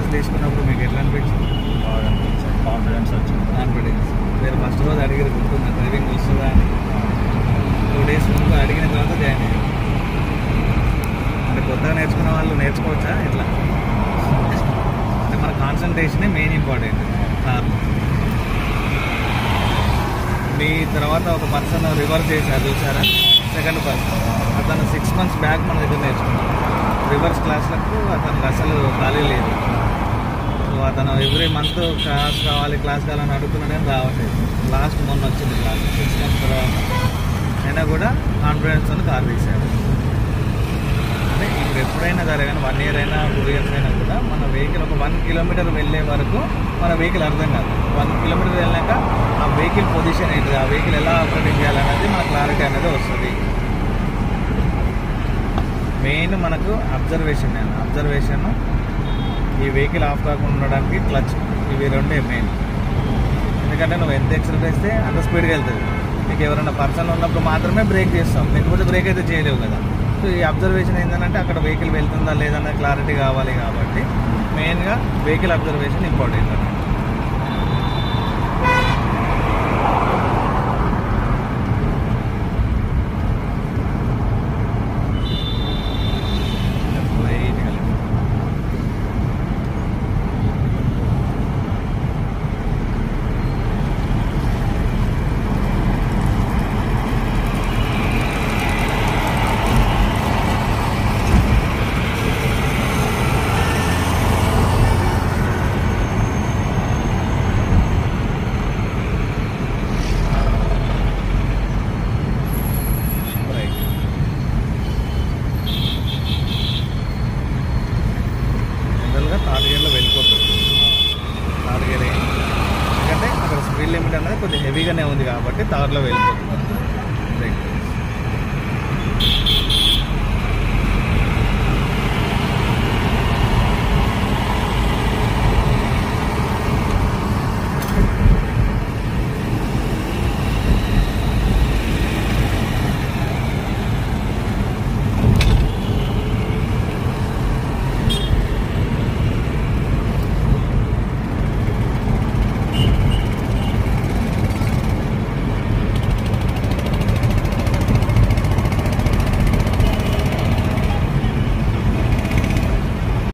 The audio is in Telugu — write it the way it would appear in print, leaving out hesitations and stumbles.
లైసెన్స్ తీసుకున్నప్పుడు మీకు ఎట్లా అనిపించింది? బాగా అనిపించింది, కాన్ఫిడెన్స్ వచ్చింది. మీరు ఫస్ట్ రోజు అడిగిన గుర్తుందా డ్రైవింగ్ వస్తుందా అని? 2 days ముందు అడిగిన తర్వాత జాయిన్ అయ్యారు. అంటే కొత్తగా నేర్చుకున్న వాళ్ళు నేర్చుకోవచ్చా ఇట్లా? అంటే మన కాన్సన్ట్రేషనే మెయిన్ ఇంపార్టెంట్. మీ తర్వాత ఒక పర్సన్ రివర్స్ చేశారు చూసారా, సెకండ్ పర్సన్, అతను 6 months బ్యాక్ మన దగ్గర నేర్చుకున్నాడు. రివర్స్ క్లాస్లకు అతనికి అసలు ఖాళీ లేదు. సో అతను ఎవ్రీ మంత్ క్లాస్ కావాలని అడుగుతున్నాడు కానీ రావట్లేదు. లాస్ట్ మొన్న వచ్చింది క్లాస్ 6 months తర్వాత. అయినా కూడా కాన్ఫిడెన్స్ అని కార్ తీశాడు. అంటే ఇప్పుడు ఎప్పుడైనా సరే కానీ 1 year అయినా 2 years అయినా కూడా మన వెహికల్ ఒక 1 kilometer వెళ్ళే వరకు మన వెహికల్ అర్థం కాదు. 1 kilometer వెళ్ళాక ఆ వెహికల్ పొజిషన్ ఏంటిది, ఆ వెహికల్ ఎలా ఆపరేటింగ్ చేయాలనేది మన క్లారిటీ అనేది వస్తుంది. మెయిన్ మనకు అబ్జర్వేషన్. ఈ వెహికల్ ఆఫ్ కాకుండా ఉండడానికి క్లచ్, ఇవి రెండే మెయిన్. ఎందుకంటే నువ్వు ఎంత ఎక్సర్సైజ్ చేస్తే అంత స్పీడ్గా వెళ్తుంది. నీకు ఎవరైనా పర్సన్ ఉన్నప్పుడు మాత్రమే బ్రేక్ చేస్తాం, లేకపోతే బ్రేక్ అయితే చేయలేవు కదా. సో ఈ అబ్జర్వేషన్ ఏంటంటే అక్కడ వెహికల్ వెళ్తుందా లేదన్న క్లారిటీ కావాలి. కాబట్టి మెయిన్గా వెహికల్ అబ్జర్వేషన్ ఇంపార్టెంట్ అన్నమాట. థర్డ్ గేర్లో వెళ్ళిపోతుంది. థర్డ్ గేర్ ఎందుకంటే అక్కడ స్పీడ్ లిమిట్ అనేది కొద్దిగా హెవీగానే ఉంది కాబట్టి థర్డ్లో వెళ్ళిపోతుంది.